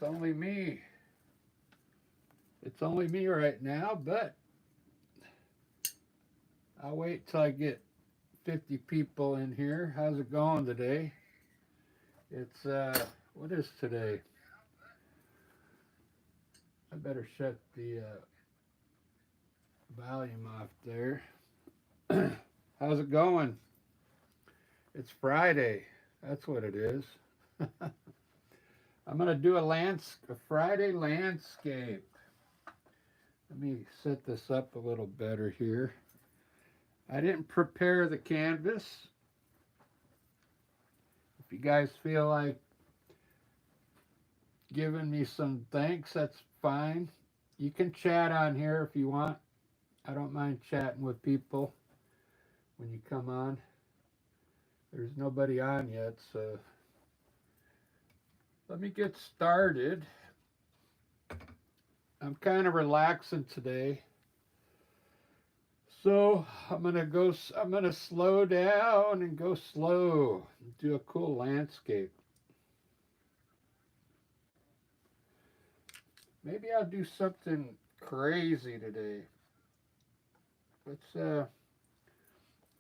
It's only me. It's only me right now, but I'll wait till I get 50 people in here. How's it going today? It's, what is today? I better shut the volume off there. How's it going? It's Friday. That's what it is. I'm going to do a Friday landscape. Let me set this up a little better here. I didn't prepare the canvas. If you guys feel like giving me some thanks, that's fine. You can chat on here if you want. I don't mind chatting with people when you come on. There's nobody on yet, so let me get started. I'm kind of relaxing today. So I'm gonna slow down and go slow. Do a cool landscape. Maybe I'll do something crazy today.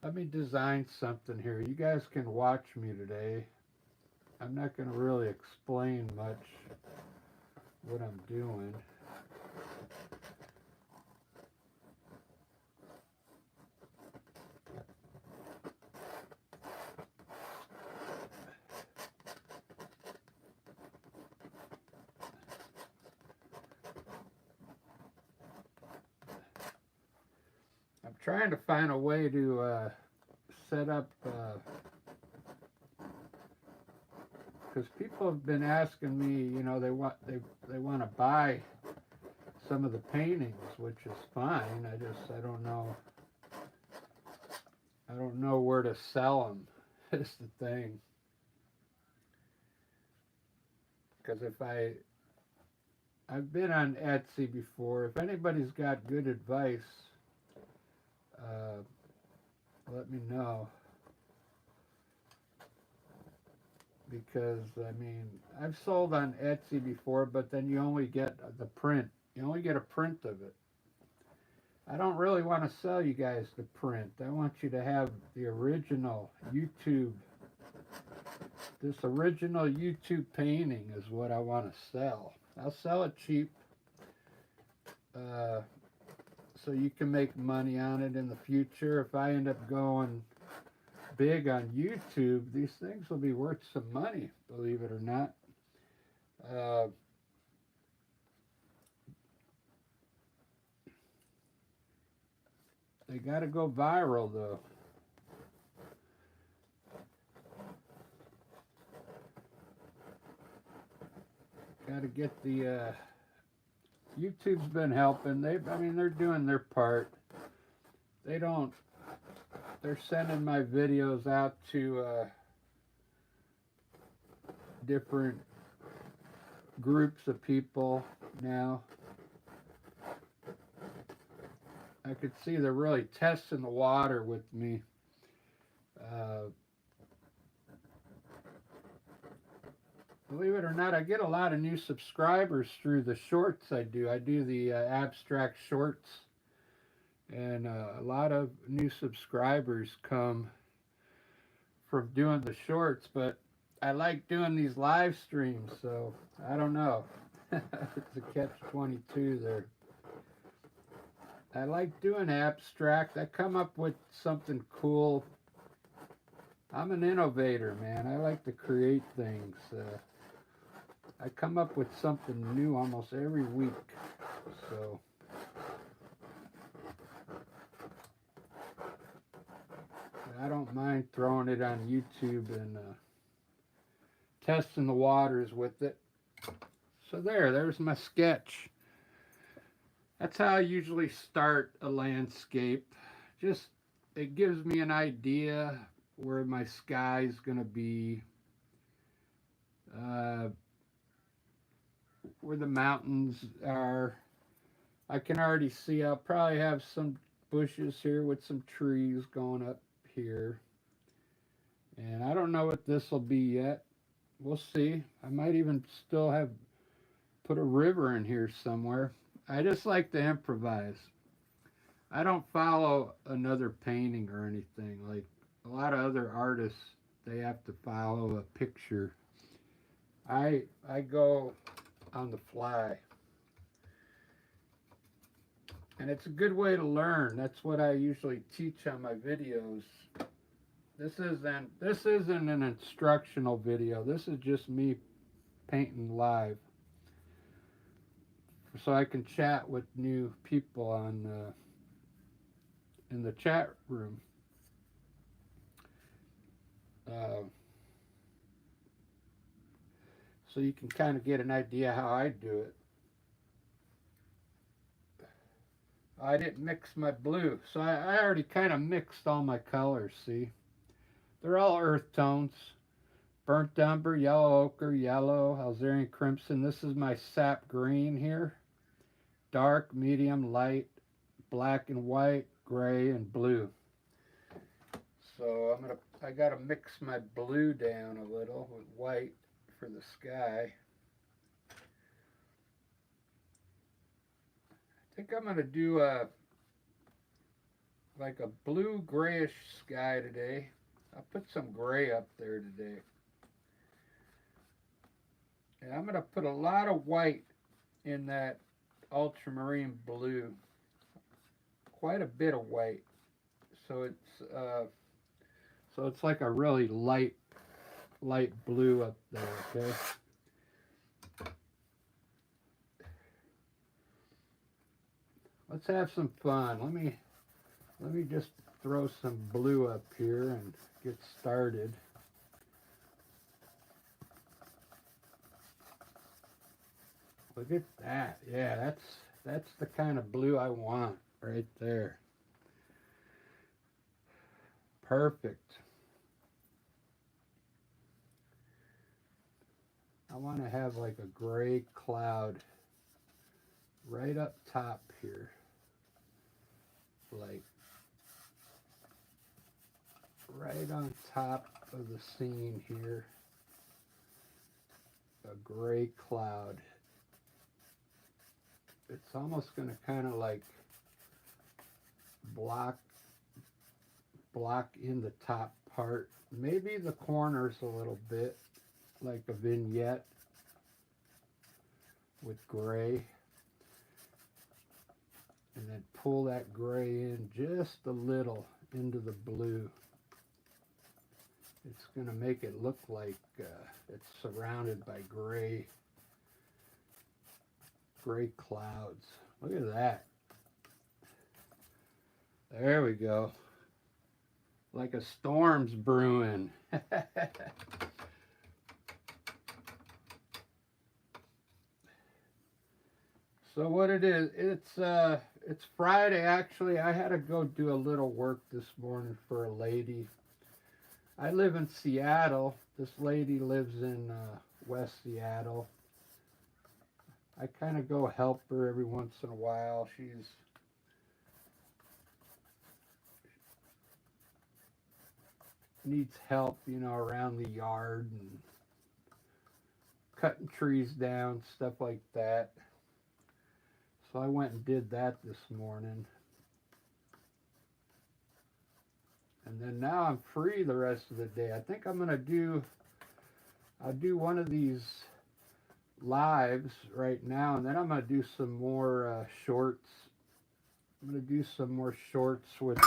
Let me design something here. You guys can watch me today. I'm not gonna really explain much what I'm doing. I'm trying to find a way to set up, because people have been asking me, you know, they want to buy some of the paintings, which is fine. I don't know where to sell them. Is the thing. Because I've been on Etsy before. If anybody's got good advice, let me know. Because, I mean, I've sold on Etsy before, but then you only get the print. You only get a print of it. I don't really want to sell you guys the print. I want you to have the original YouTube. This original YouTube painting is what I want to sell. I'll sell it cheap. So you can make money on it in the future. If I end up going big on YouTube, these things will be worth some money, believe it or not. They got to go viral, though. Got to get the YouTube's been helping. They're doing their part. They're sending my videos out to different groups of people now. I could see they're really testing the water with me. Believe it or not, I get a lot of new subscribers through the shorts I do. I do the abstract shorts, and a lot of new subscribers come from doing the shorts, but I like doing these live streams, so I don't know. It's a catch-22 there. I like doing abstract. I come up with something cool. I'm an innovator, man. I like to create things. I come up with something new almost every week. So I don't mind throwing it on YouTube and testing the waters with it. So there's my sketch. That's how I usually start a landscape. Just, it gives me an idea where my sky's gonna be, where the mountains are. I can already see I'll probably have some bushes here with some trees going up here. And I don't know what this will be yet. We'll see. I might even still have put a river in here somewhere. I just like to improvise. I don't follow another painting or anything. Like a lot of other artists, they have to follow a picture. I go on the fly. And it's a good way to learn. That's what I usually teach on my videos. This isn't an instructional video. This is just me painting live, so I can chat with new people on in the chat room. Uh, so you can kind of get an idea how I do it. I didn't mix my blue, so I already kind of mixed all my colors. See, they're all earth tones: burnt umber, yellow ochre, yellow, Alzerian crimson. This is my sap green here: dark, medium, light, black and white, gray, and blue. So I gotta mix my blue down a little with white for the sky. I think I'm gonna do like a blue grayish sky today. I'll put some gray up there today. And I'm gonna put a lot of white in that ultramarine blue. Quite a bit of white. So it's like a really light blue up there, okay? Let's have some fun. Let me just throw some blue up here and get started. Look at that. Yeah, that's the kind of blue I want right there. Perfect. I want to have like a gray cloud right up top here. Like right on top of the scene here. A gray cloud. It's almost going to kind of like block in the top part. Maybe the corners a little bit, like a vignette with gray. And then pull that gray in just a little into the blue. It's going to make it look like it's surrounded by gray clouds. Look at that. There we go. Like a storm's brewing. So what it is, it's Friday actually. I had to go do a little work this morning for a lady. I live in Seattle. This lady lives in West Seattle. I kind of go help her every once in a while. She's needs help, around the yard and cutting trees down, stuff like that. So I went and did that this morning. And then now I'm free the rest of the day. I think I'll do one of these lives right now, and then I'm going to do some more shorts. I'm going to do some more shorts with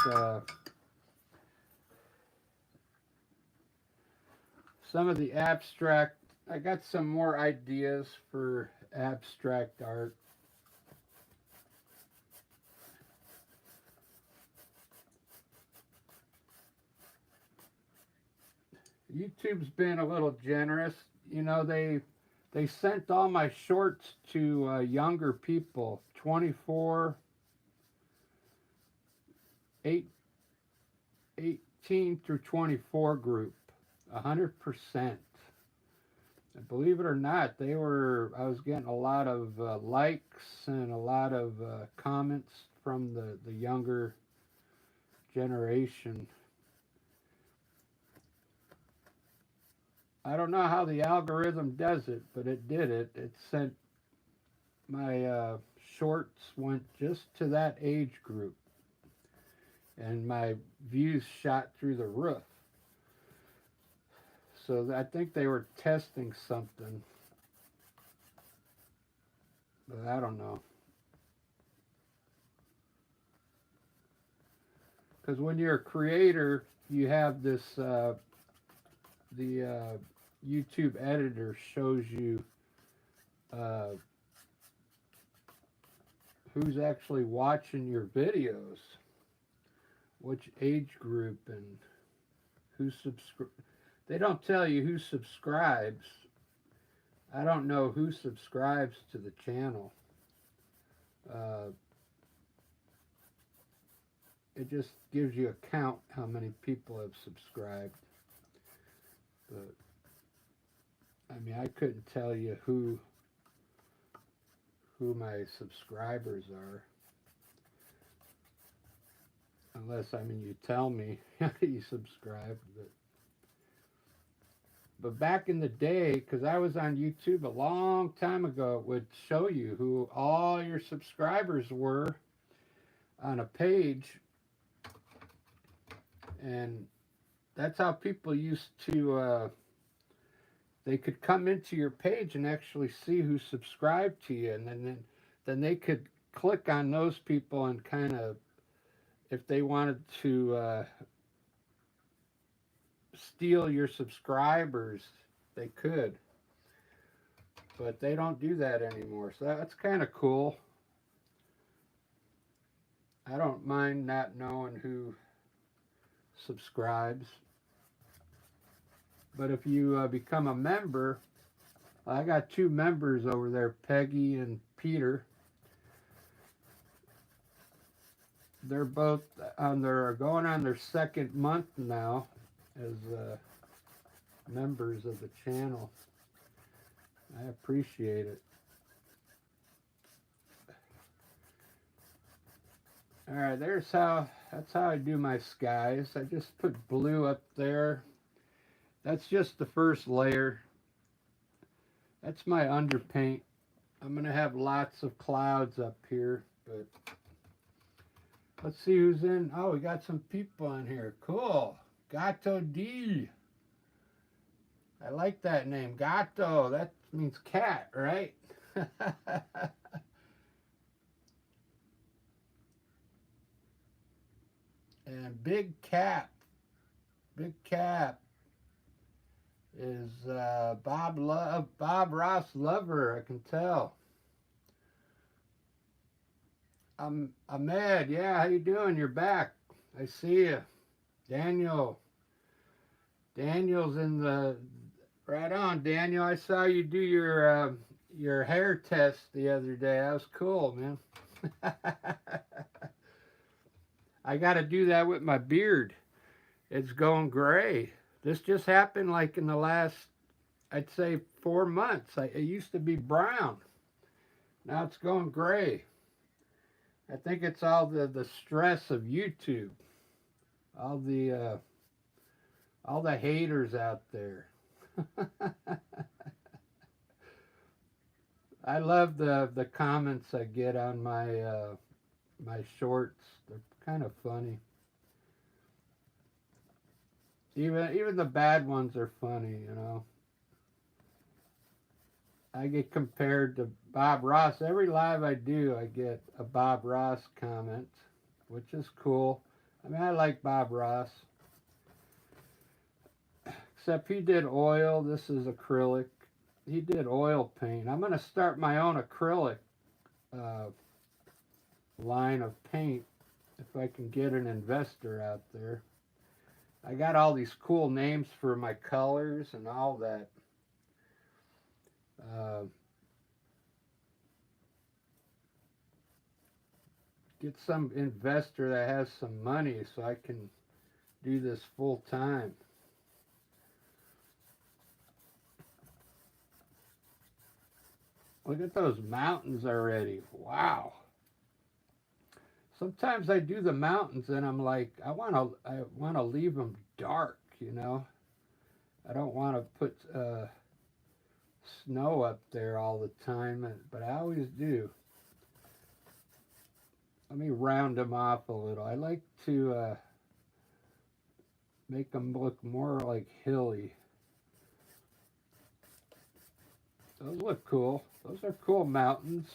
some of the abstract. I got some more ideas for abstract art. YouTube's been a little generous. They sent all my shorts to younger people, 24, 18 through 24 group, 100%. And believe it or not, I was getting a lot of likes and a lot of comments from the younger generation. I don't know how the algorithm does it, but it did it. It sent my shorts went just to that age group, and my views shot through the roof. So I think they were testing something, but I don't know. Because when you're a creator, you have this, the YouTube editor shows you uh, who's actually watching your videos, which age group, and who subscribe. They don't tell you who subscribes. I don't know who subscribes to the channel. Uh, it just gives you a count how many people have subscribed. But I mean, I couldn't tell you who my subscribers are, unless, I mean, you tell me you subscribe. But back in the day, because I was on YouTube a long time ago, it would show you who all your subscribers were on a page, and that's how people used to they could come into your page and actually see who subscribed to you, and then they could click on those people and kind of, if they wanted to steal your subscribers, they could. But they don't do that anymore, so that's kind of cool. I don't mind not knowing who subscribes. But if you become a member, I got 2 members over there, Peggy and Peter. They're both going on their 2nd month now as members of the channel. I appreciate it. All right, that's how I do my skies. I just put blue up there. That's just the first layer. That's my underpaint. I'm gonna have lots of clouds up here, but let's see who's in. Oh, we got some people on here. Cool. Gato D. I like that name. Gato. That means cat, right? And Big Cap. Big Cap is Bob Ross lover, I can tell. Ahmed, yeah, how you doing? You're back. I see you. Daniel's in the, right on, Daniel. I saw you do your hair test the other day. That was cool, man. I got to do that with my beard. It's going gray. This just happened like in the last, I'd say, 4 months. It used to be brown. Now it's going gray. I think it's all the stress of YouTube. All the haters out there. I love the comments I get on my shorts. They're kind of funny. Even the bad ones are funny, you know. I get compared to Bob Ross. Every live I do, I get a Bob Ross comment, which is cool. I mean, I like Bob Ross. Except he did oil. This is acrylic. He did oil paint. I'm going to start my own acrylic line of paint if I can get an investor out there. I got all these cool names for my colors and all that. Get some investor that has some money so I can do this full time. Look at those mountains already. Wow. Sometimes I do the mountains and I'm like, I want to leave them dark, you know. I don't want to put snow up there all the time, but I always do. Let me round them off a little. I like to make them look more like hilly. Those look cool. Those are cool mountains.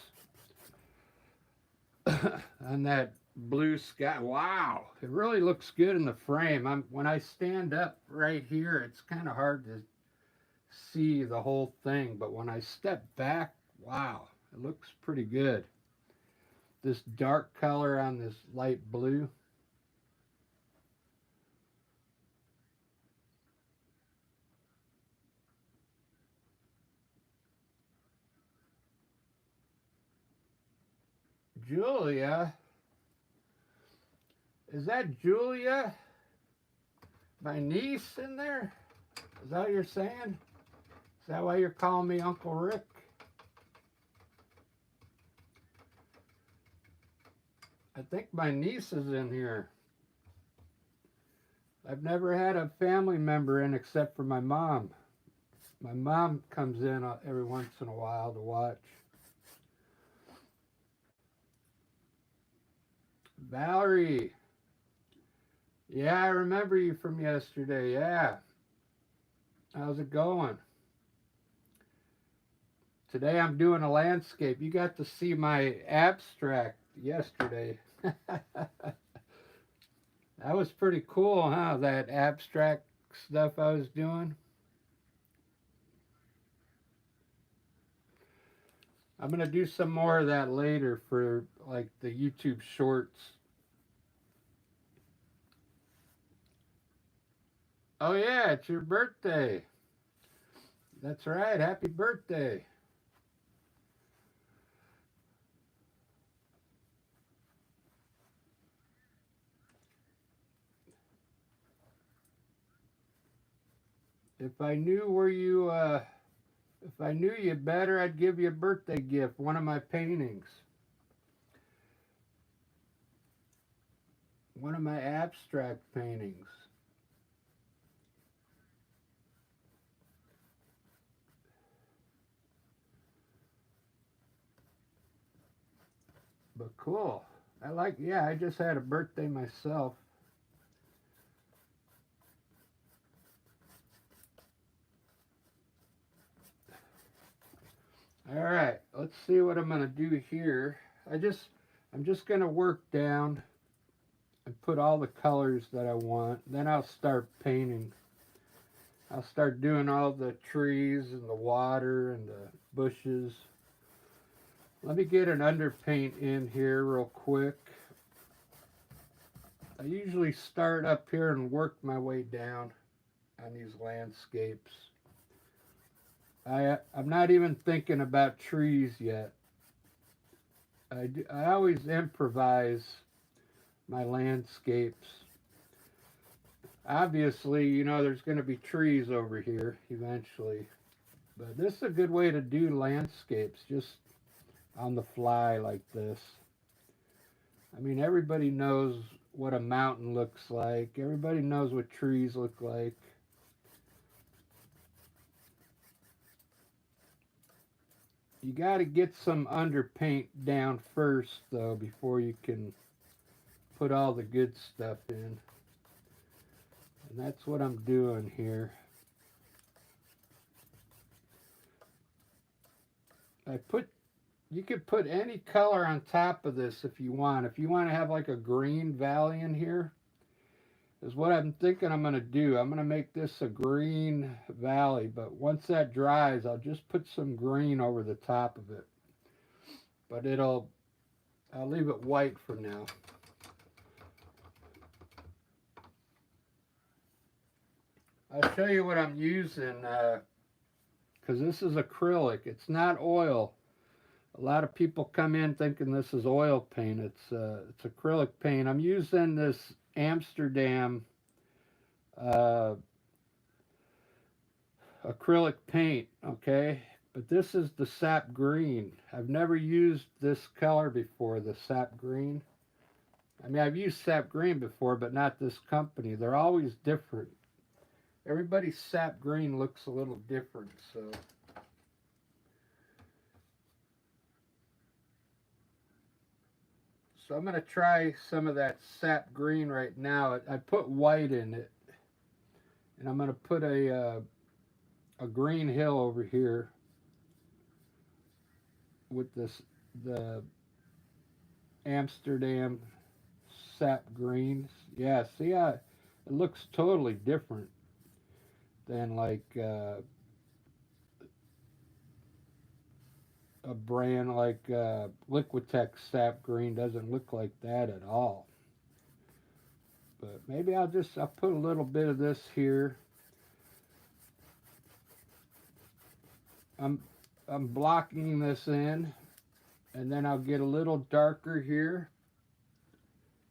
And that blue sky. Wow, it really looks good in the frame. When I stand up right here, it's kind of hard to see the whole thing, but when I step back, wow, it looks pretty good. This dark color on this light blue. Julia? Is that Julia? My niece in there? Is that what you're saying? Is that why you're calling me Uncle Rick? I think my niece is in here. I've never had a family member in except for my mom. My mom comes in every once in a while to watch. Valerie. Yeah, I remember you from yesterday. Yeah. How's it going? Today I'm doing a landscape. You got to see my abstract yesterday. That was pretty cool, huh? That abstract stuff I was doing. I'm going to do some more of that later for like the YouTube shorts. Oh yeah, it's your birthday. That's right. Happy birthday. If I knew where you if I knew you better, I'd give you a birthday gift, one of my paintings. One of my abstract paintings. But cool. Yeah, I just had a birthday myself. All right, let's see what I'm going to do here. I'm just going to work down and put all the colors that I want. Then I'll start painting. I'll start doing all the trees and the water and the bushes. Let me get an underpaint in here real quick. I usually start up here and work my way down on these landscapes. I'm not even thinking about trees yet. I always improvise my landscapes. Obviously, you know, there's going to be trees over here eventually. But this is a good way to do landscapes, just on the fly like this. I mean, everybody knows what a mountain looks like. Everybody knows what trees look like. You got to get some underpaint down first, though, before you can put all the good stuff in. And that's what I'm doing here. You could put any color on top of this if you want. If you want to have like a green valley in here, is what I'm thinking I'm going to do. I'm going to make this a green valley, but once that dries, I'll just put some green over the top of it. But I'll leave it white for now. I'll show you what I'm using, because this is acrylic. It's not oil. A lot of people come in thinking this is oil paint. It's acrylic paint. I'm using this Amsterdam acrylic paint, okay? But this is the sap green. I've never used this color before, the sap green. I mean, I've used sap green before, but not this company. They're always different. Everybody's sap green looks a little different, so So I'm going to try some of that sap green right now. I put white in it, and I'm going to put a green hill over here with the Amsterdam sap greens. Yeah, see, it looks totally different than like a brand like Liquitex sap green. Doesn't look like that at all. But maybe I'll put a little bit of this here. I'm blocking this in, and then I'll get a little darker here,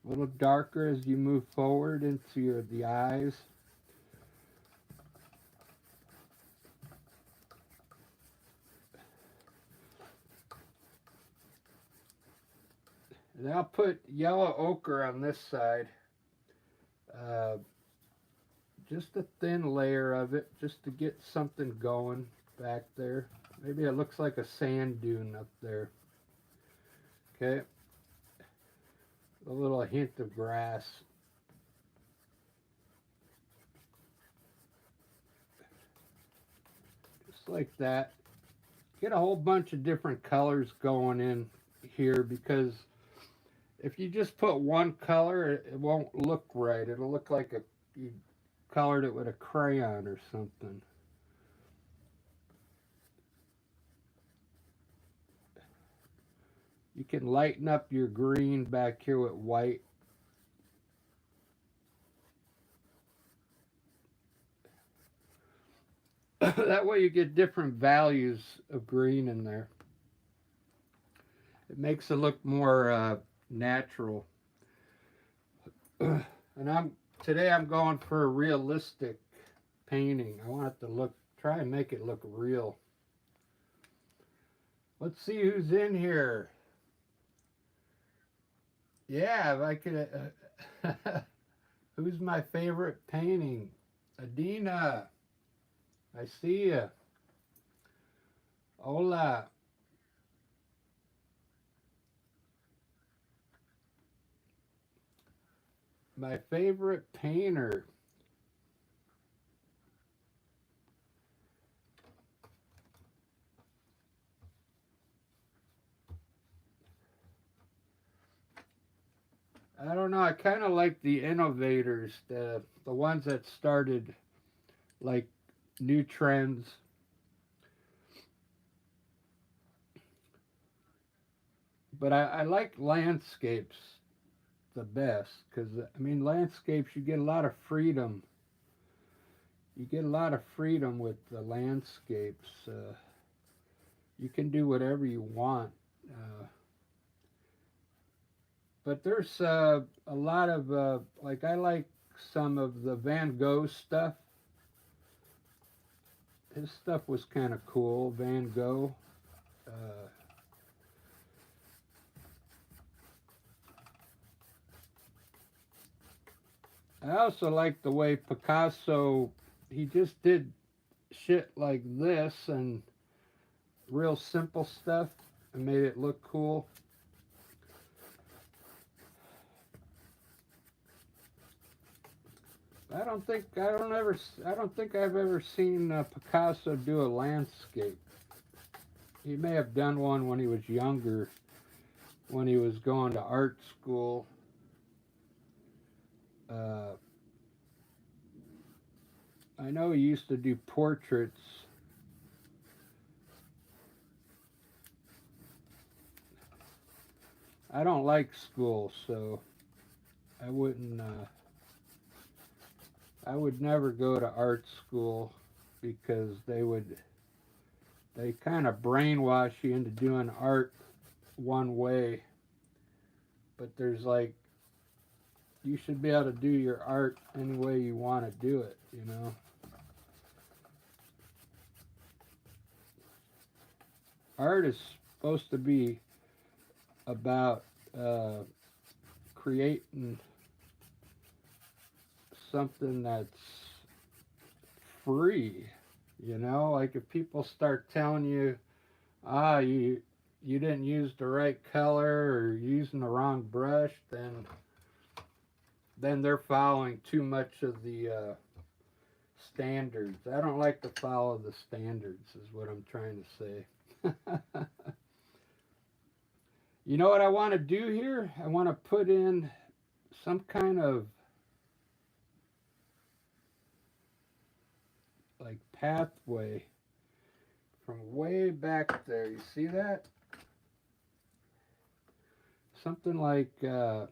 a little darker as you move forward into the eyes. And I'll put yellow ochre on this side. Just a thin layer of it, just to get something going back there. Maybe it looks like a sand dune up there. Okay. A little hint of grass. Just like that. Get a whole bunch of different colors going in here, because if you just put one color, it won't look right. It'll look like you colored it with a crayon or something. You can lighten up your green back here with white. That way you get different values of green in there. It makes it look more natural. And today I'm going for a realistic painting. I want it to try and make it look real. Let's see who's in here. Yeah, if I could. Who's my favorite painting? Adina. I see you. Hola. My favorite painter. I don't know. I kind of like the innovators, the ones that started like new trends. But I like landscapes the best, because I mean, landscapes, you get a lot of freedom. You get a lot of freedom with the landscapes. You can do whatever you want. But there's a lot of like, I like some of the Van Gogh stuff. His stuff was kind of cool, Van Gogh. I also like the way Picasso, he just did shit like this and real simple stuff and made it look cool. I don't think I've ever seen Picasso do a landscape. He may have done one when he was younger, when he was going to art school. I know he used to do portraits. I don't like school, so I wouldn't. I would never go to art school, because they kind of brainwash you into doing art one way. But there's like, you should be able to do your art any way you want to do it, you know. Art is supposed to be about creating something that's free, you know. Like, if people start telling you, you didn't use the right color or using the wrong brush, then they're following too much of the standards. I don't like to follow the standards, is what I'm trying to say. You know what I want to do here? I want to put in some kind of like pathway from way back there. You see that? Something like some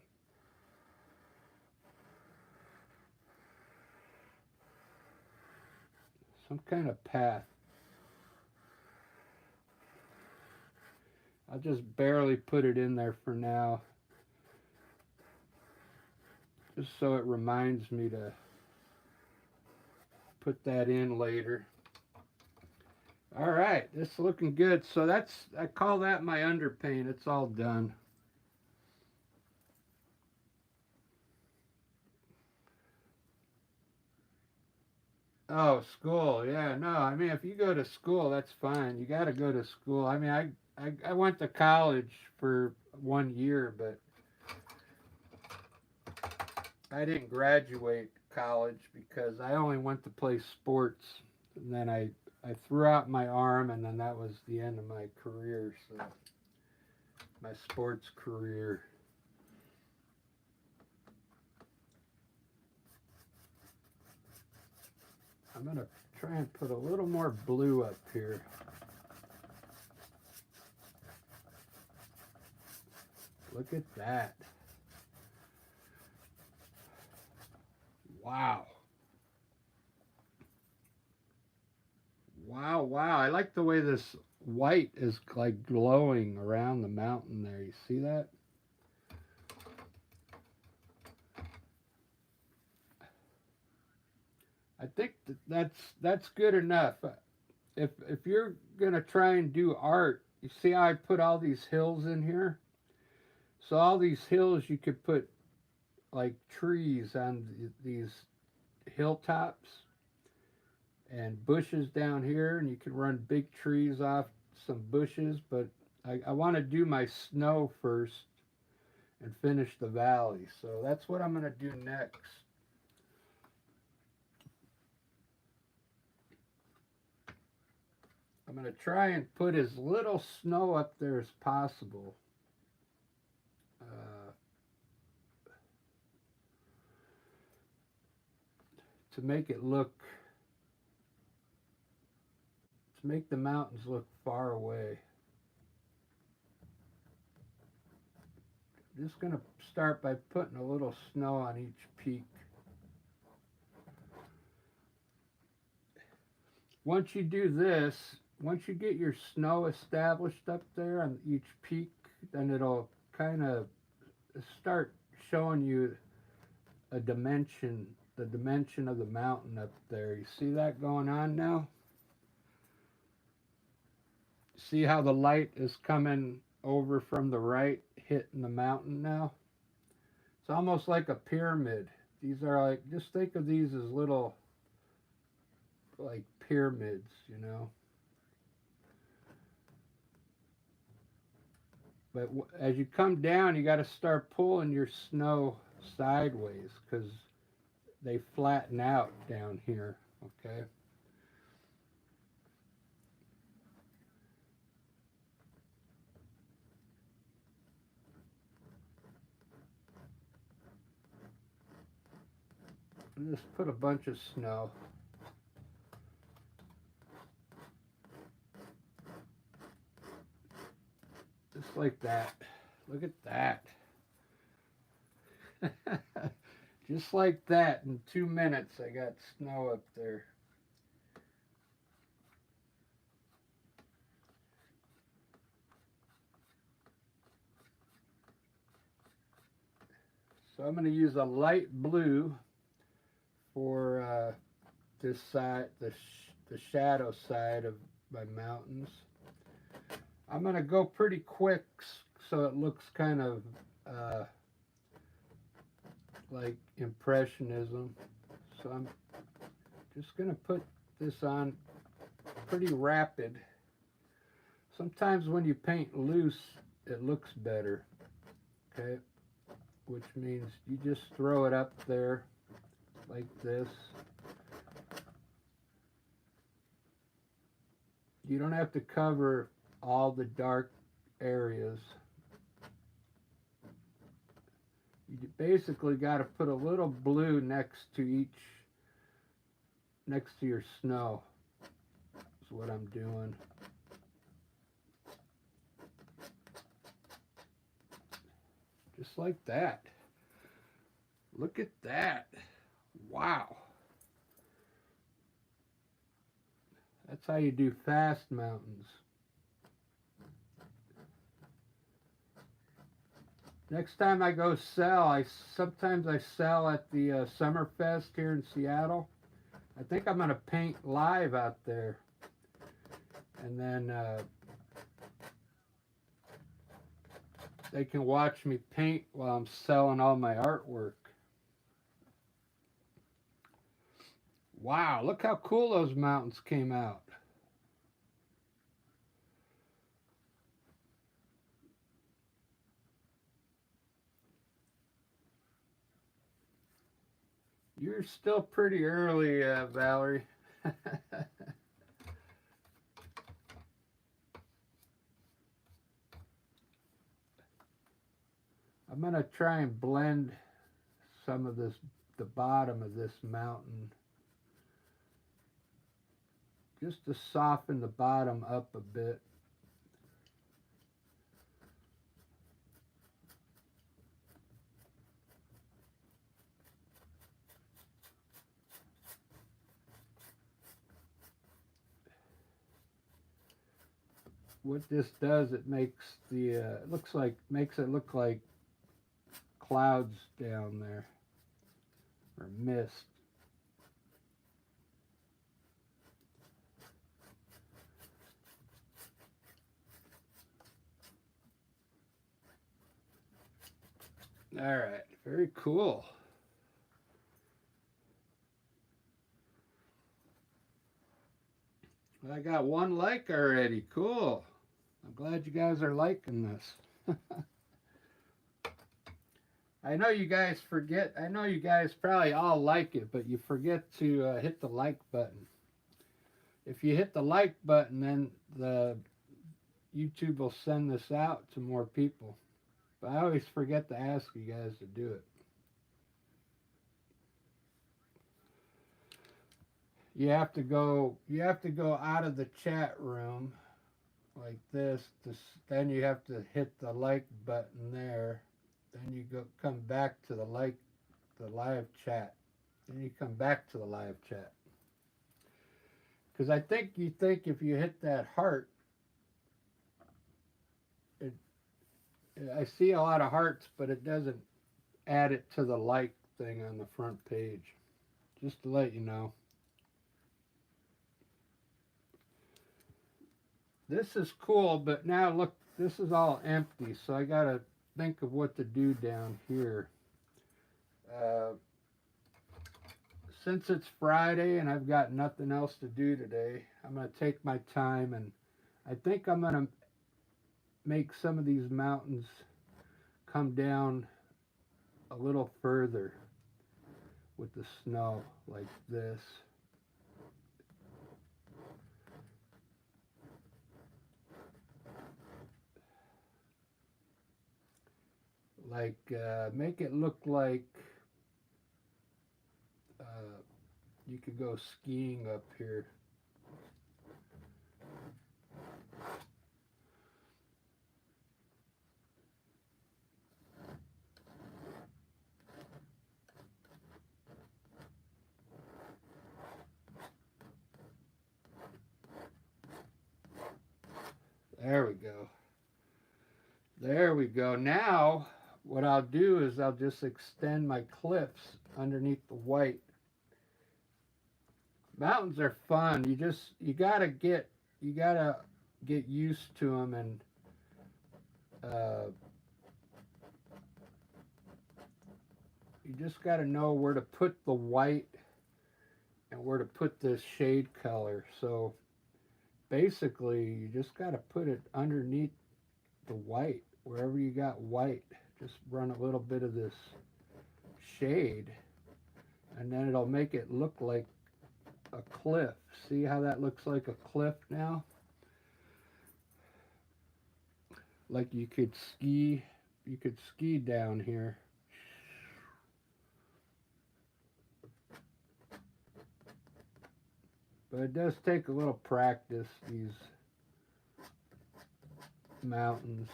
kind of path. I'll just barely put it in there for now, just so it reminds me to put that in later. All right, this is looking good. So I call that my underpaint. It's all done. Oh, school. Yeah, no, I mean, if you go to school, that's fine. You got to go to school. I mean, I went to college for 1 year, but I didn't graduate college because I only went to play sports. And then I threw out my arm, and then that was the end of my career. So, my sports career. I'm going to try and put a little more blue up here. Look at that. Wow. Wow, wow. I like the way this white is like glowing around the mountain there. You see that? I think that's good enough. If you're gonna try and do art, you see how I put all these hills in here? So all these hills, you could put like trees on these hilltops and bushes down here, and you can run big trees off some bushes. But I want to do my snow first and finish the valley. So that's what I'm going to do next. I'm going to try and put as little snow up there as possible. To make it look, to make the mountains look far away. I'm just going to start by putting a little snow on each peak. Once you do this, once you get your snow established up there on each peak, then it'll kind of start showing you a dimension, the dimension of the mountain up there. You see that going on now? See how the light is coming over from the right, hitting the mountain now? It's almost like a pyramid. These are like, just think of these as little, like pyramids, you know? But as you come down, you got to start pulling your snow sideways because they flatten out down here, okay? And just put a bunch of snow. Just like that. Look at that. Just like that, in 2 minutes I got snow up there. So I'm going to use a light blue for this side, the shadow side of my mountains. I'm going to go pretty quick so it looks kind of like impressionism. So I'm just going to put this on pretty rapid Sometimes when you paint loose, it looks better, okay? Which means you just throw it up there like this. You don't have to cover all the dark areas. You basically got to put a little blue next to your snow. That's what I'm doing. Just like that. Look at that. Wow. That's how you do fast mountains. Next time I go sell, sometimes I sell at the Summerfest here in Seattle. I think I'm going to paint live out there. And then they can watch me paint while I'm selling all my artwork. Wow, look how cool those mountains came out. You're still pretty early, Valerie. I'm going to try and blend some of the bottom of this mountain, just to soften the bottom up a bit. What this does, it makes the makes it look like clouds down there, or mist. All right, very cool. I got one like already. Cool. I'm glad you guys are liking this. I know you guys forget. I know you guys probably all like it, but you forget to hit the like button. If you hit the like button, then the YouTube will send this out to more people. But I always forget to ask you guys to do it. You have to go out of the chat room like this. Then you have to hit the like button there. Then you come back to the live chat. Then you come back to the live chat. Because I think you think if you hit that heart, I see a lot of hearts, but it doesn't add it to the like thing on the front page. Just to let you know. This is cool, but now look, this is all empty, so I gotta think of what to do down here. Since it's Friday and I've got nothing else to do today, I'm gonna take my time, and I think I'm gonna make some of these mountains come down a little further with the snow like this. Like make it look like you could go skiing up here. There we go. There we go. Now what I'll do is I'll just extend my cliffs underneath the white. Mountains are fun. You gotta get used to them, and you just gotta know where to put the white and where to put the shade color. So basically you just got to put it underneath the white, wherever you got white. Just run a little bit of this shade, and then it'll make it look like a cliff. See how that looks like a cliff now? Like you could ski down here. But it does take a little practice, these mountains.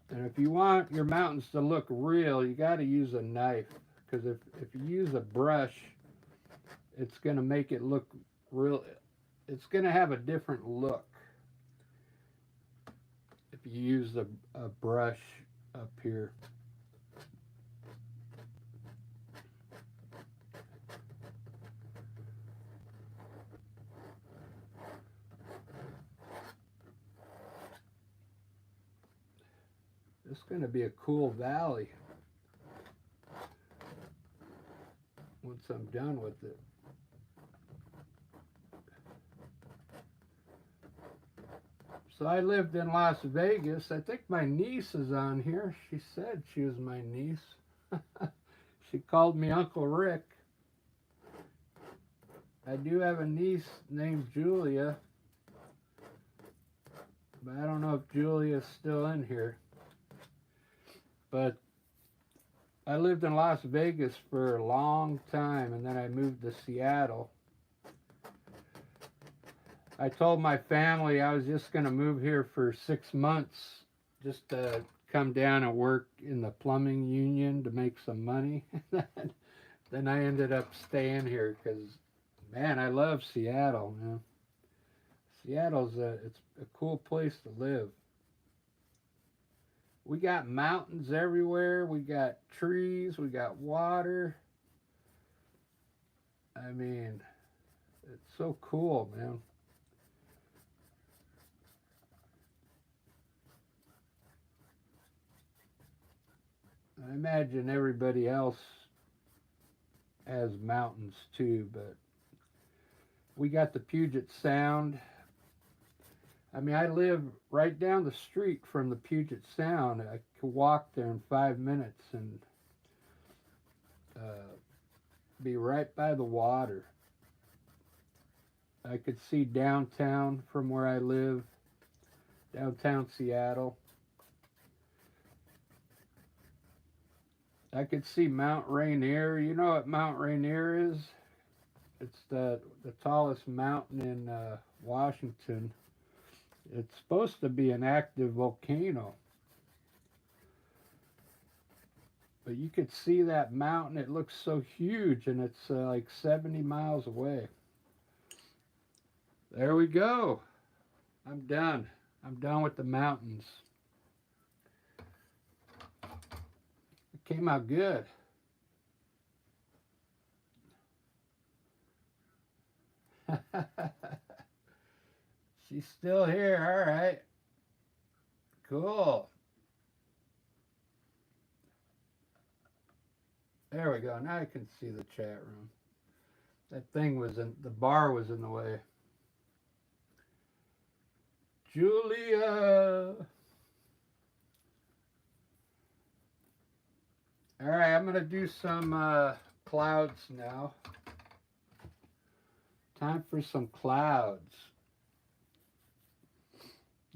And if you want your mountains to look real, you got to use a knife. Because if you use a brush, it's going to make it look real. It's going to have a different look if you use a brush up here. It's going to be a cool valley once I'm done with it. So I lived in Las Vegas. I think my niece is on here. She said she was my niece. She called me Uncle Rick. I do have a niece named Julia, but I don't know if Julia's still in here. But I lived in Las Vegas for a long time, and then I moved to Seattle. I told my family I was just going to move here for 6 months, just to come down and work in the plumbing union to make some money. Then I ended up staying here because, man, I love Seattle. Man. Seattle's it's a cool place to live. We got mountains everywhere. We got trees. We got water. I mean, it's so cool, man. I imagine everybody else has mountains too, but we got the Puget Sound. I mean, I live right down the street from the Puget Sound. I could walk there in 5 minutes and be right by the water. I could see downtown from where I live, downtown Seattle. I could see Mount Rainier. You know what Mount Rainier is? It's the tallest mountain in Washington. It's supposed to be an active volcano. But you could see that mountain. It looks so huge, and it's like 70 miles away. There we go. I'm done. I'm done with the mountains. It came out good. She's still here. All right. Cool. There we go. Now I can see the chat room. That thing was in the bar was in the way. Julia. All right, I'm going to do some clouds now. Time for some clouds.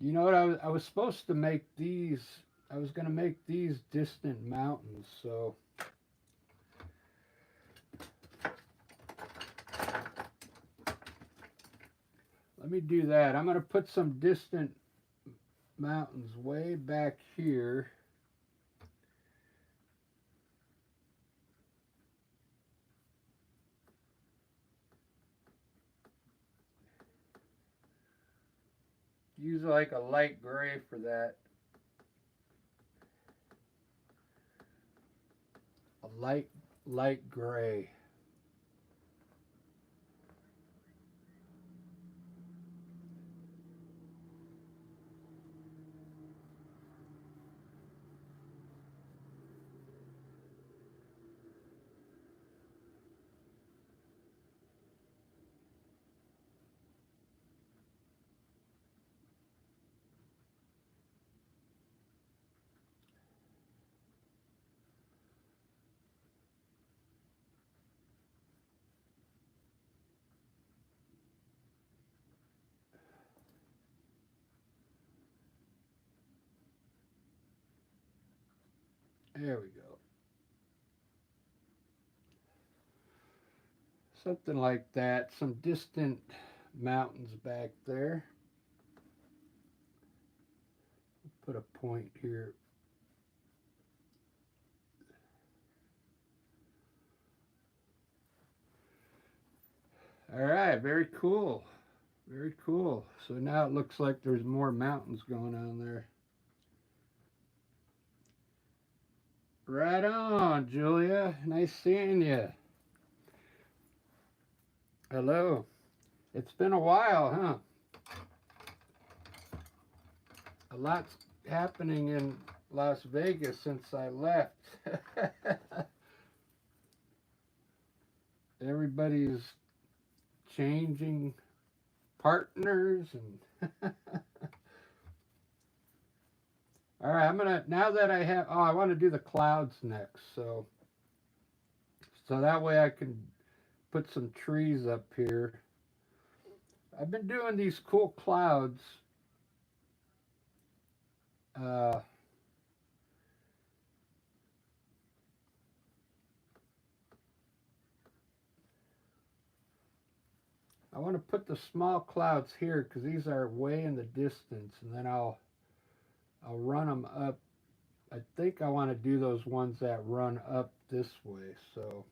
You know what? I was supposed to make these. I was going to make these distant mountains, so. Let me do that. I'm going to put some distant mountains way back here. Use like a light gray for that. A light gray. There we go. Something like that. Some distant mountains back there. Put a point here. All right, very cool. Very cool. So now it looks like there's more mountains going on there. Right on, Julia. Nice seeing you. Hello. It's been a while, huh? A lot's happening in Las Vegas since I left. Everybody's changing partners and all right, I'm gonna, now that I have, I want to do the clouds next, so that way I can put some trees up here. I've been doing these cool clouds. uh, I want to put the small clouds here because these are way in the distance, and then I'll run them up. I think I want to do those ones that run up this way, so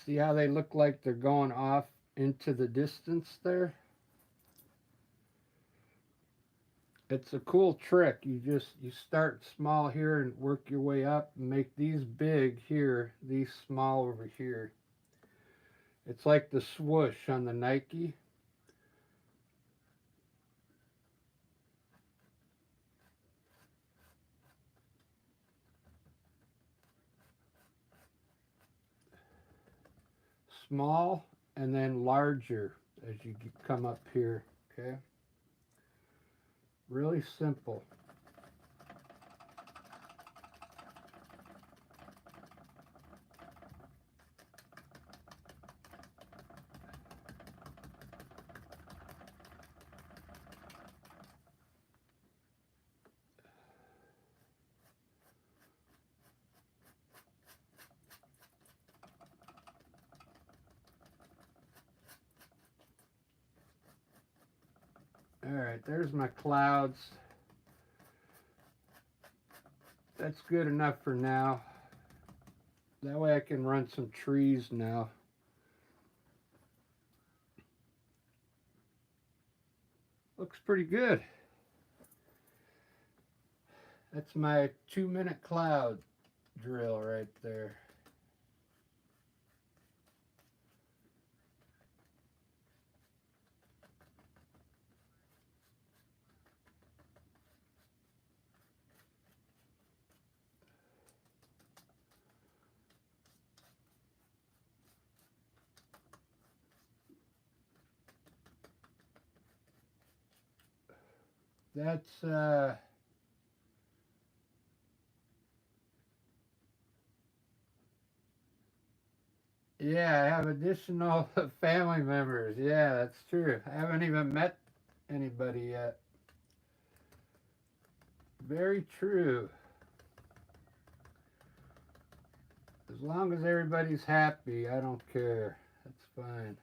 see how they look like they're going off into the distance there? It's a cool trick. You start small here and work your way up and make these big here, these small over here. It's like the swoosh on the Nike. Small and then larger as you come up here, okay? Really simple. All right, there's my clouds. That's good enough for now. That way I can run some trees now. Looks pretty good. That's my 2-minute cloud drill right there. That's yeah, I have additional family members. Yeah, that's true. I haven't even met anybody yet. Very true. As long as everybody's happy, I don't care. That's fine.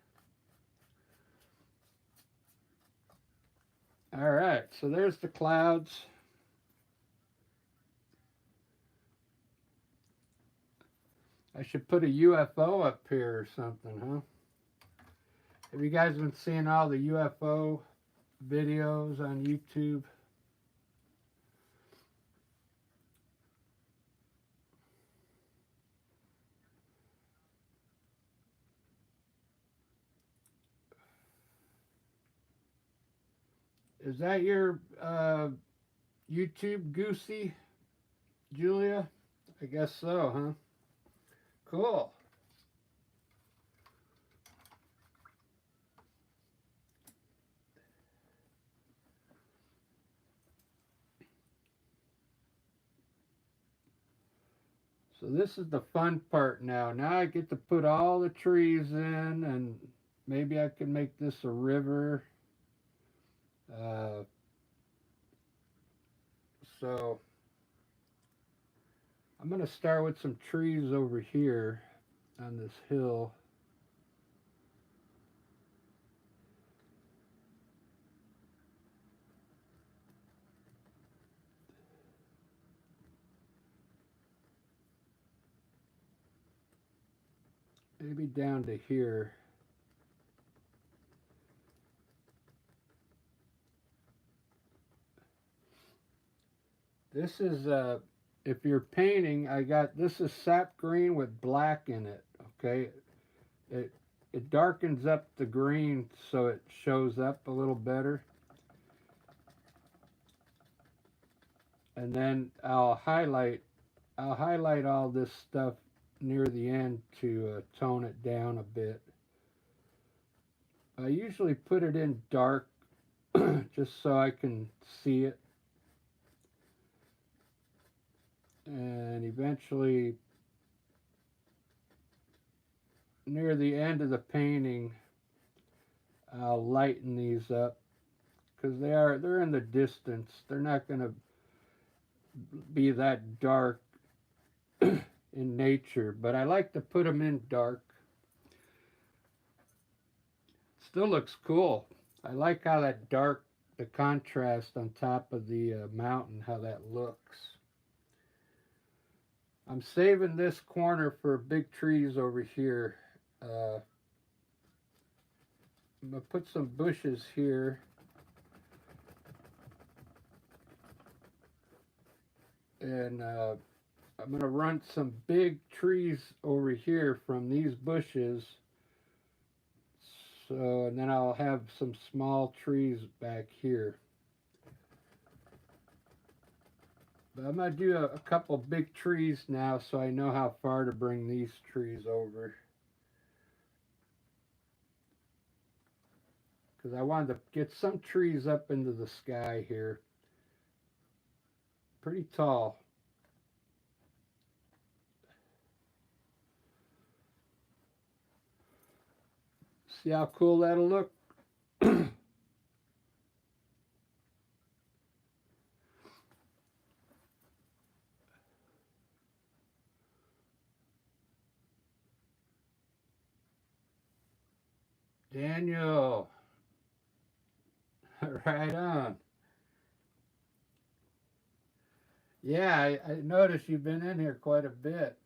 All right, so there's the clouds. I should put a UFO up here or something, huh? Have you guys been seeing all the UFO videos on YouTube? Is that your YouTube Goosey, Julia? I guess so, huh? Cool. So this is the fun part now. Now I get to put all the trees in, and maybe I can make this a river. Uh, so I'm going to start with some trees over here on this hill. Maybe down to here. This is if you're painting, this is sap green with black in it. Okay, it it darkens up the green so it shows up a little better. And then I'll highlight all this stuff near the end to tone it down a bit. I usually put it in dark just so I can see it. And eventually, near the end of the painting, I'll lighten these up because they're in the distance. They're not going to be that dark in nature, but I like to put them in dark. Still looks cool. I like how that dark, the contrast on top of the mountain, how that looks. I'm saving this corner for big trees over here. I'm going to put some bushes here. And I'm going to run some big trees over here from these bushes. So, and then I'll have some small trees back here. But I'm going to do a couple big trees now so I know how far to bring these trees over. Because I wanted to get some trees up into the sky here. Pretty tall. See how cool that'll look? Daniel. Right on. Yeah, I noticed you've been in here quite a bit.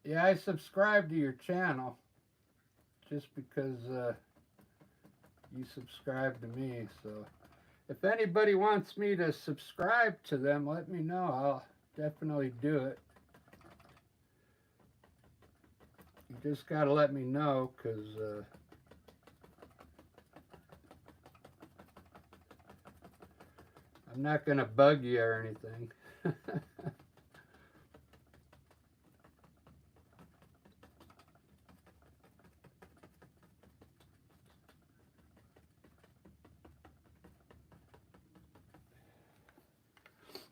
Yeah, I subscribed to your channel just because you subscribed to me. So if anybody wants me to subscribe to them, let me know. I'll definitely do it. You just got to let me know because I'm not going to bug you or anything.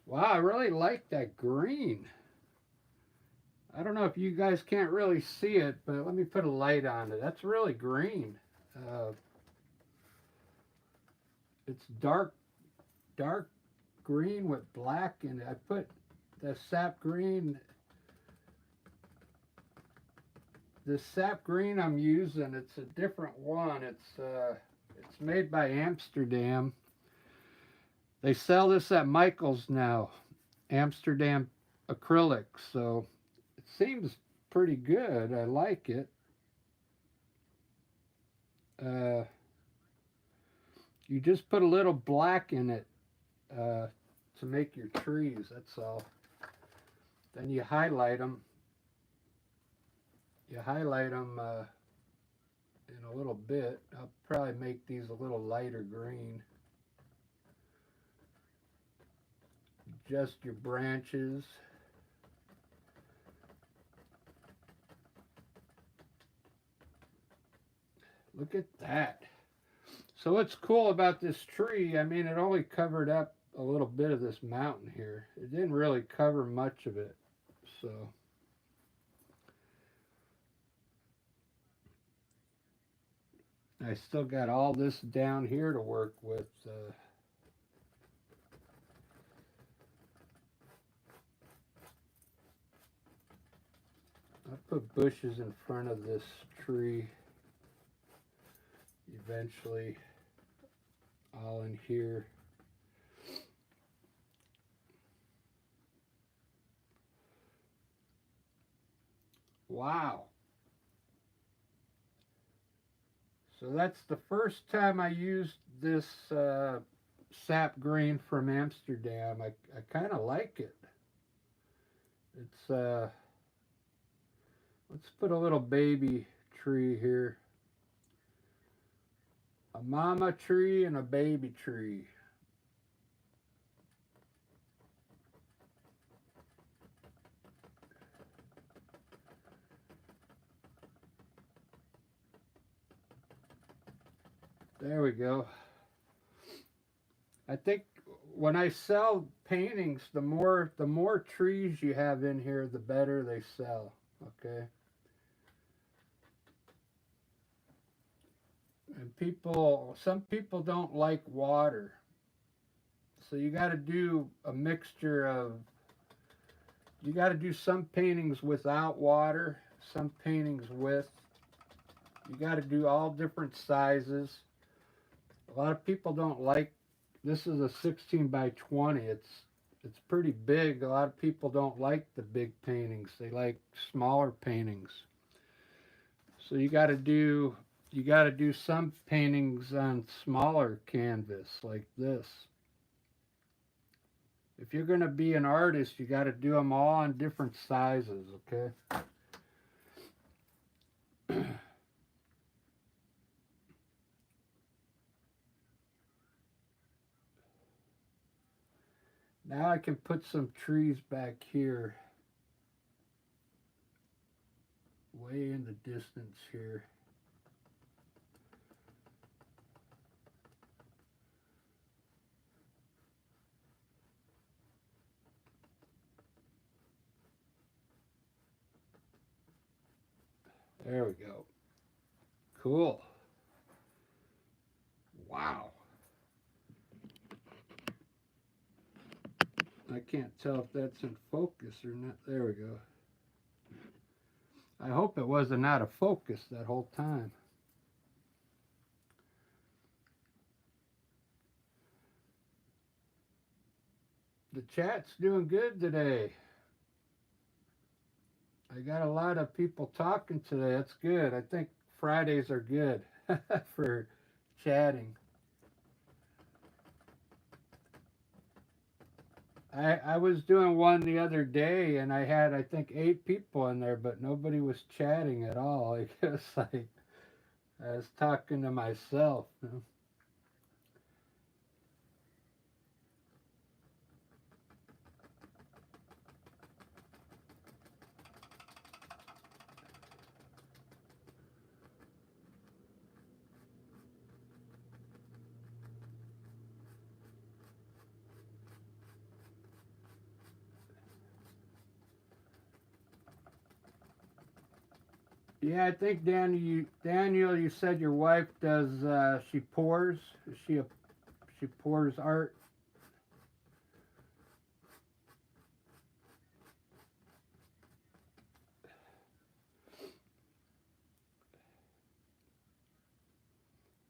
Wow, I really like that green. I don't know if you guys can't really see it, but let me put a light on it. That's really green. It's dark green with black in it. I put the sap green. The sap green I'm using, it's a different one. It's made by Amsterdam. They sell this at Michael's now, Amsterdam acrylic. So it seems pretty good. I like it. Uh, you just put a little black in it to make your trees. That's all. Then you highlight them. You highlight them in a little bit. I'll probably make these a little lighter green. Just your branches. Look at that. So what's cool about this tree, I mean, it only covered up a little bit of this mountain here. It didn't really cover much of it. So I still got all this down here to work with. I put bushes in front of this tree eventually, all in here. Wow. So that's the first time I used this sap green from Amsterdam. I kind of like it. It's let's put a little baby tree here. A mama tree and a baby tree. There we go. I think when I sell paintings, the more trees you have in here, the better they sell. Okay. And some people don't like water. So you got to do a mixture of, you got to do some paintings without water, some paintings with. You got to do all different sizes. A lot of people don't like, this is a 16 by 20. It's pretty big. A lot of people don't like the big paintings. They like smaller paintings. So you got to do some paintings on smaller canvas like this. If you're going to be an artist, you got to do them all on different sizes, okay? Now I can put some trees back here, way in the distance here. There we go. Cool. Wow. I can't tell if that's in focus or not. There we go. I hope it wasn't out of focus that whole time. The chat's doing good today. I got a lot of people talking today. That's good. I think Fridays are good for chatting. I was doing one the other day and I had, I think, 8 people in there, but nobody was chatting at all. I guess I was talking to myself. You know? Yeah, I think Daniel, you said your wife does. She pours. She pours art.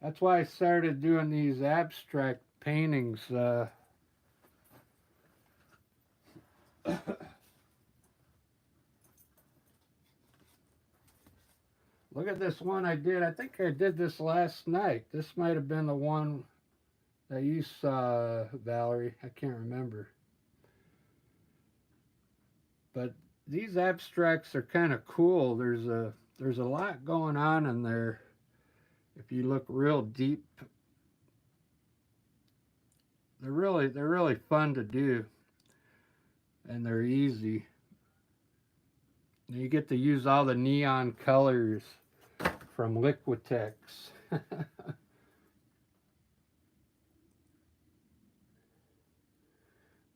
That's why I started doing these abstract paintings. Look at this one I did. I think I did this last night. This might have been the one that you saw, Valerie. I can't remember. But these abstracts are kind of cool. There's a lot going on in there. If you look real deep, they're really fun to do, and they're easy. And you get to use all the neon colors from Liquitex.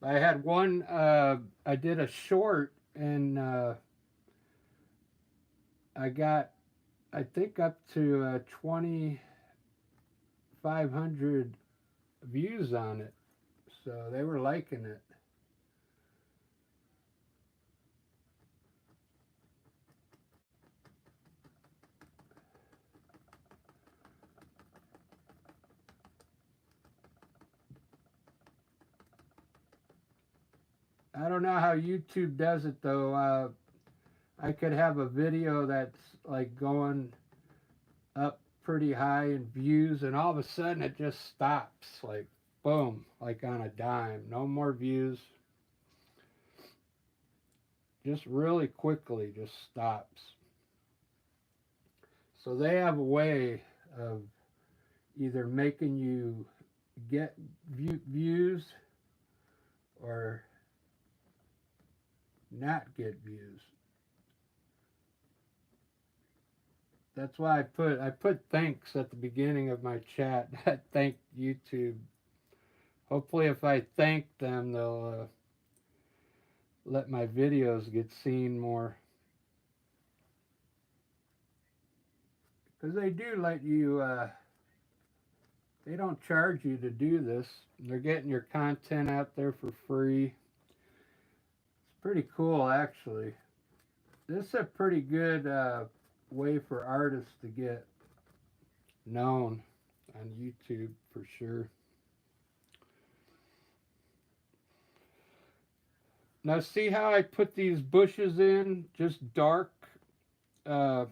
I had one. I did a short, and I got, I think, up to 2,500 views on it. So they were liking it. I don't know how YouTube does it though. I could have a video that's like going up pretty high in views, and all of a sudden it just stops, like boom, like on a dime. No more views. Just really quickly, just stops. So they have a way of either making you get views or not get views. That's why I put thanks at the beginning of my chat. Thank YouTube. Hopefully, if I thank them, they'll let my videos get seen more. Because they do let you. They don't charge you to do this. They're getting your content out there for free. It's pretty cool, actually. This is a pretty good way for artists to get known on YouTube for sure. Now see how I put these bushes in, just dark. Uh,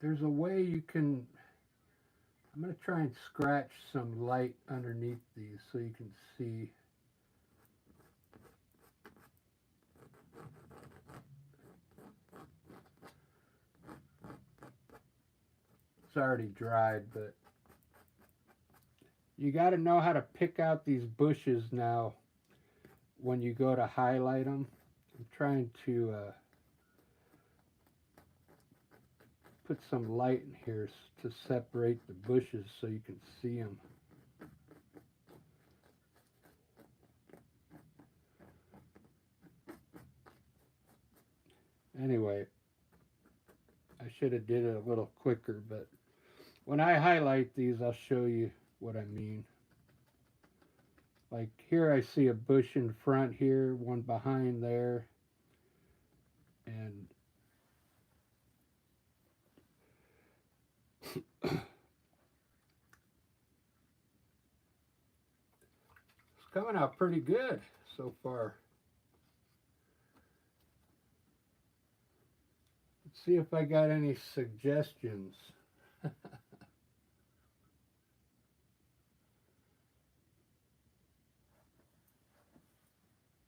there's a way you can, I'm going to try and scratch some light underneath these so you can see. It's already dried, but you got to know how to pick out these bushes now when you go to highlight them. I'm trying to put some light in here to separate the bushes so you can see them. Anyway, I should have did it a little quicker, but when I highlight these, I'll show you what I mean. Like here I see a bush in front here, one behind there, and it's coming out pretty good so far. Let's see if I got any suggestions.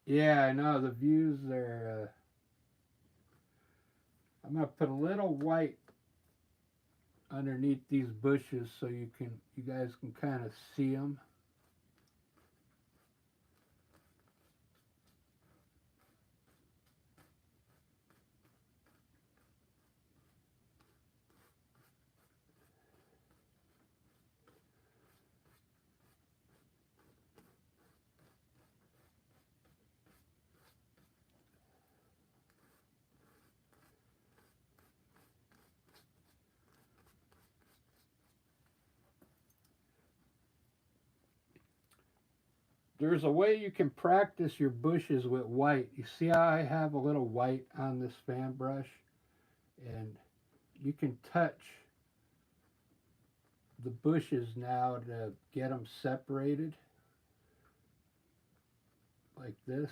Yeah, I know the views are. I'm gonna put a little white underneath these bushes so you guys can kind of see them. There's a way you can practice your bushes with white. You see how I have a little white on this fan brush? And you can touch the bushes now to get them separated. Like this.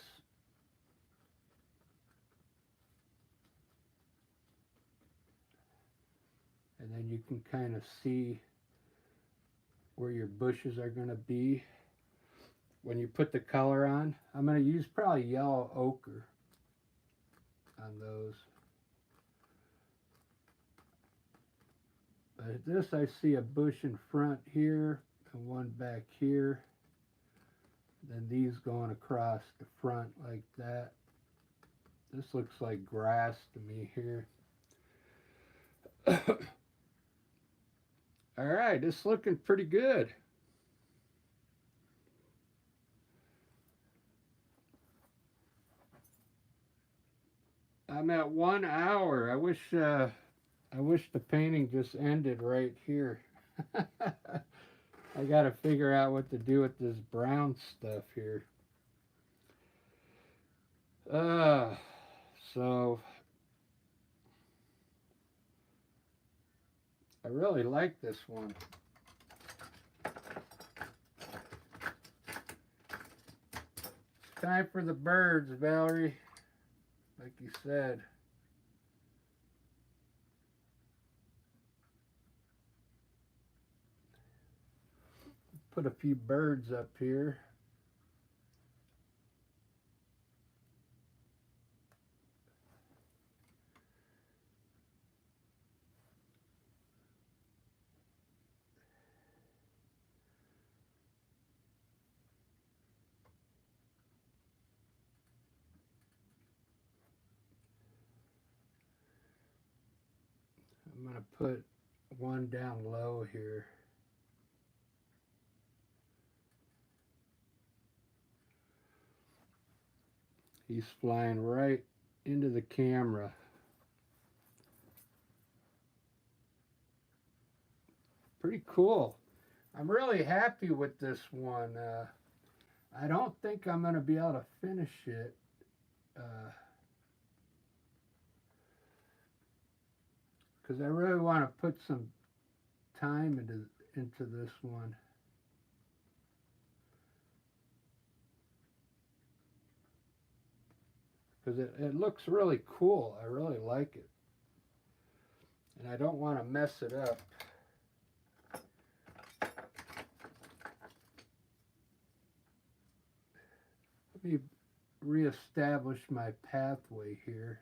and then you can kind of see where your bushes are going to be when you put the color on. I'm going to use probably yellow ochre on those. But this, I see a bush in front here and one back here. Then these going across the front like that. This looks like grass to me here. All right, it's looking pretty good. I'm at 1 hour. I wish the painting just ended right here. I got to figure out what to do with this brown stuff here. So I really like this one. It's time for the birds, Valerie, like you said. Put a few birds up here. I'm going to put one down low here. He's flying right into the camera. Pretty cool. I'm really happy with this one. I don't think I'm going to be able to finish it. Because I really want to put some time into this one. Because it looks really cool. I really like it. And I don't want to mess it up. Let me reestablish my pathway here.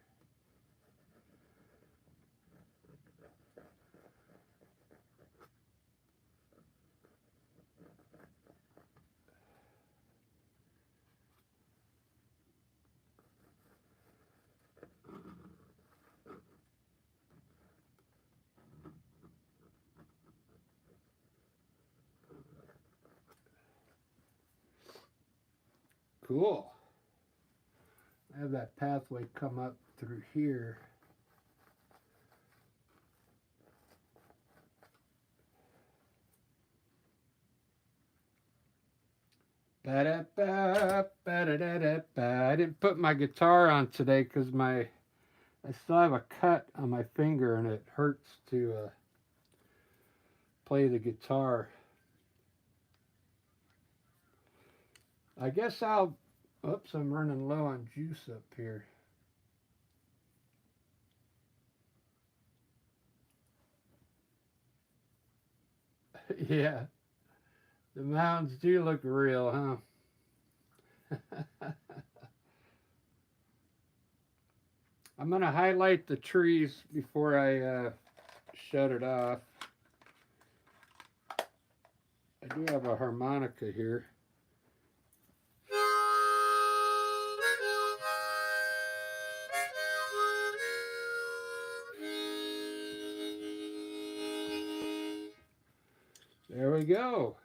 Cool. I have that pathway come up through here. Ba-da-ba, ba-da-da-da-ba. I didn't put my guitar on today because I still have a cut on my finger and it hurts to play the guitar. I guess oops, I'm running low on juice up here. Yeah, the mountains do look real, huh? I'm going to highlight the trees before I shut it off. I do have a harmonica here. There we go.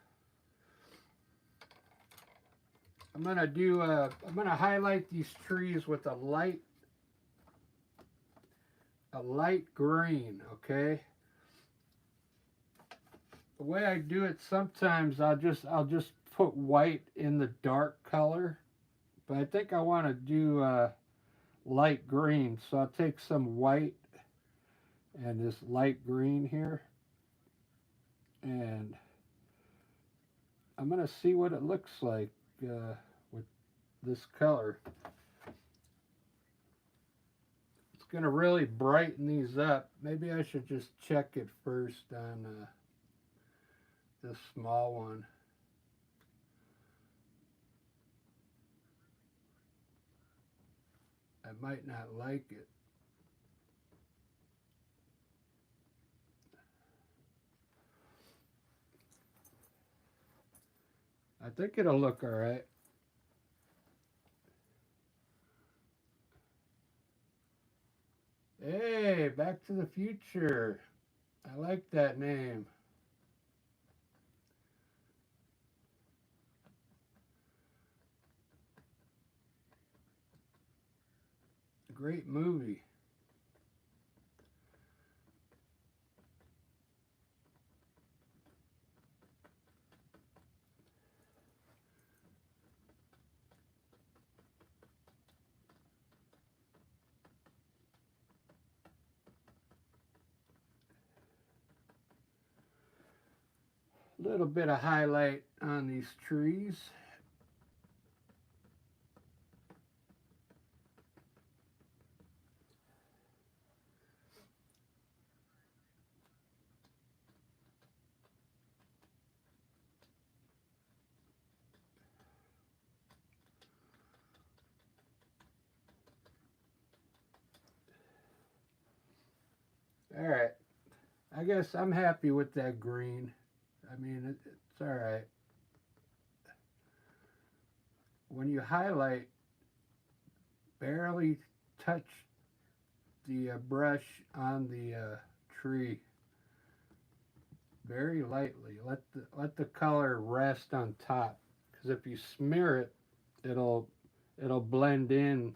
I'm gonna highlight these trees with a light green, okay? The way I do it sometimes I'll just put white in the dark color, but I think I want to do light green, so I'll take some white and this light green here, and I'm gonna see what it looks like with this color. It's going to really brighten these up. Maybe I should just check it first on this small one. I might not like it. I think it'll look all right. Hey, Back to the Future. I like that name. Great movie. A little bit of highlight on these trees. All right. I guess I'm happy with that green. I mean, it's all right. When you highlight, barely touch the brush on the tree very lightly. Let the color rest on top, because if you smear it, it'll blend in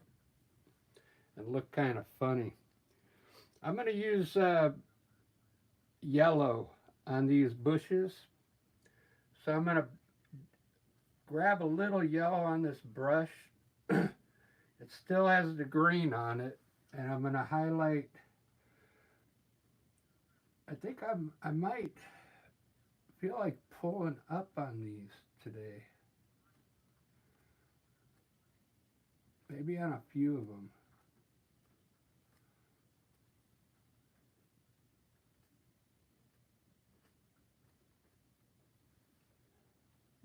and look kind of funny. I'm going to use yellow on these bushes. So I'm going to grab a little yellow on this brush. It still has the green on it, and I'm going to highlight. I think I might feel like pulling up on these today. Maybe on a few of them.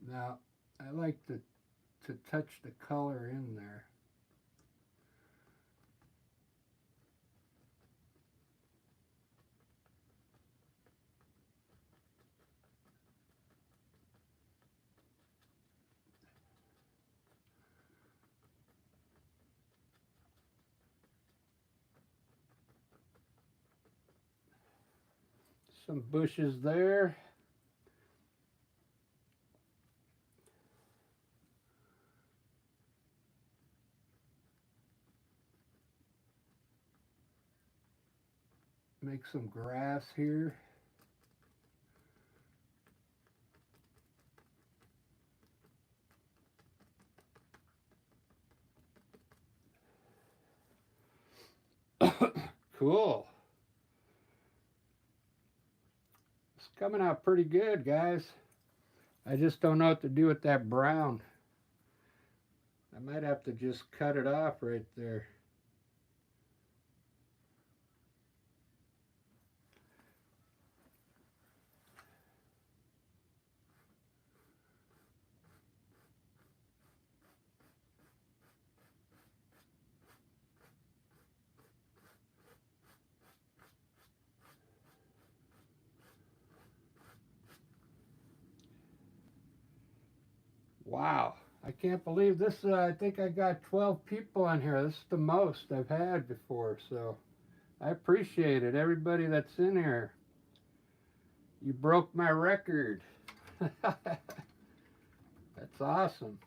Now, I like to touch the color in there. Some bushes there. Make some grass here. Cool. It's coming out pretty good, guys. I just don't know what to do with that brown. I might have to just cut it off right there. Wow. I can't believe this. I think I got 12 people on here. This is the most I've had before, so I appreciate it. Everybody that's in here. You broke my record. That's awesome.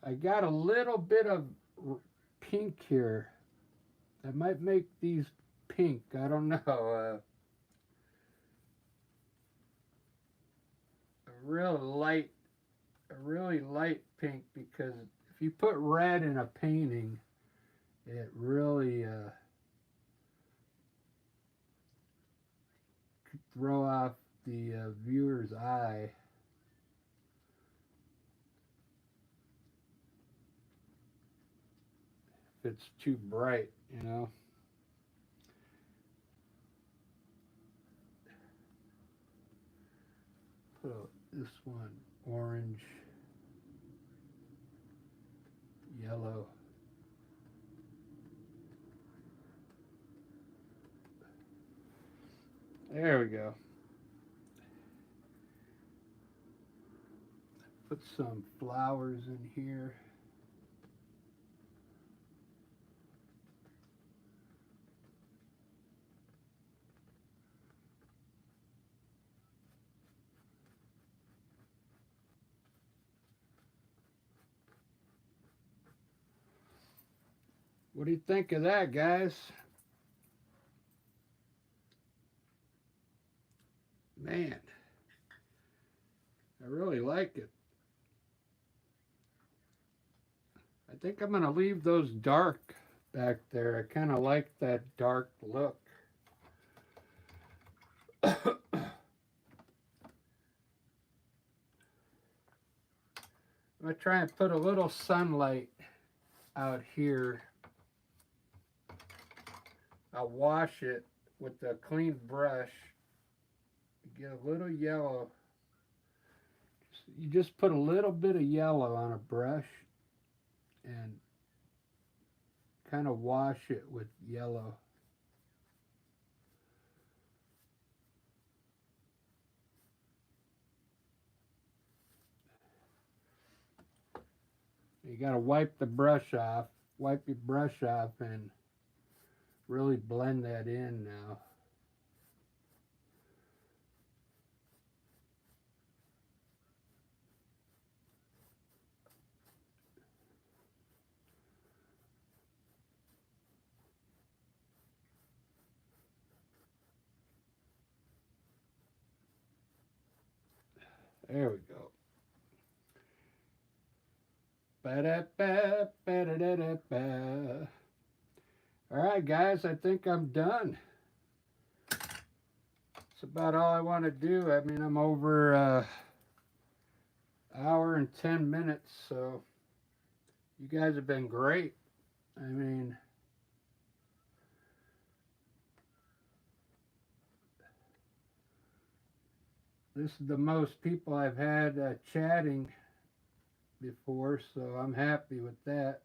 I got a little bit of pink here. I might make these pink. I don't know. A really light pink, because if you put red in a painting, it really could throw off the viewer's eye. it's too bright, you know. Put this one orange, yellow. There we go. Put some flowers in here. What do you think of that, guys? Man, I really like it. I think I'm going to leave those dark back there. I kind of like that dark look. I'm going to try and put a little sunlight out here. I'll wash it with a clean brush. Get a little yellow. You just put a little bit of yellow on a brush and kind of wash it with yellow. You got to wipe the brush off. Wipe your brush off and really blend that in now. There we go. Ba-da-ba, ba-da-da-da-ba. All right, guys, I think I'm done. That's about all I want to do. I mean, I'm over hour and 10 minutes, so you guys have been great. I mean, this is the most people I've had chatting before, so I'm happy with that.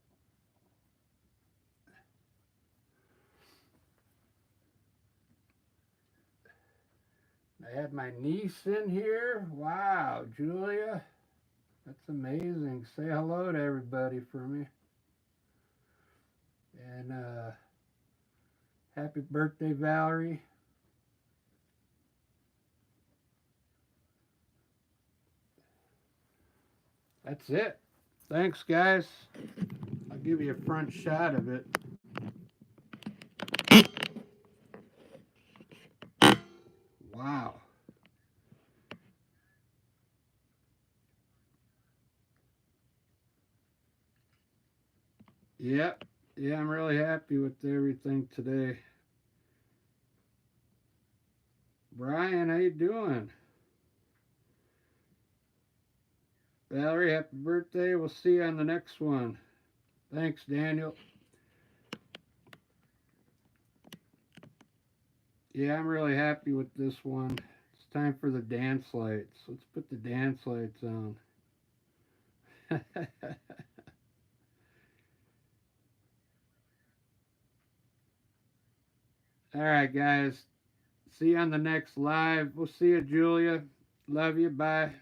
I had my niece in here. Wow, Julia, that's amazing. Say hello to everybody for me. And happy birthday, Valerie. That's it. Thanks, guys. I'll give you a front shot of it. Wow. Yep. Yeah, I'm really happy with everything today. Brian, how you doing? Valerie, happy birthday. We'll see you on the next one. Thanks, Daniel. Yeah, I'm really happy with this one. It's time for the dance lights. Let's put the dance lights on. All right, guys. See you on the next live. We'll see you, Julia. Love you. Bye.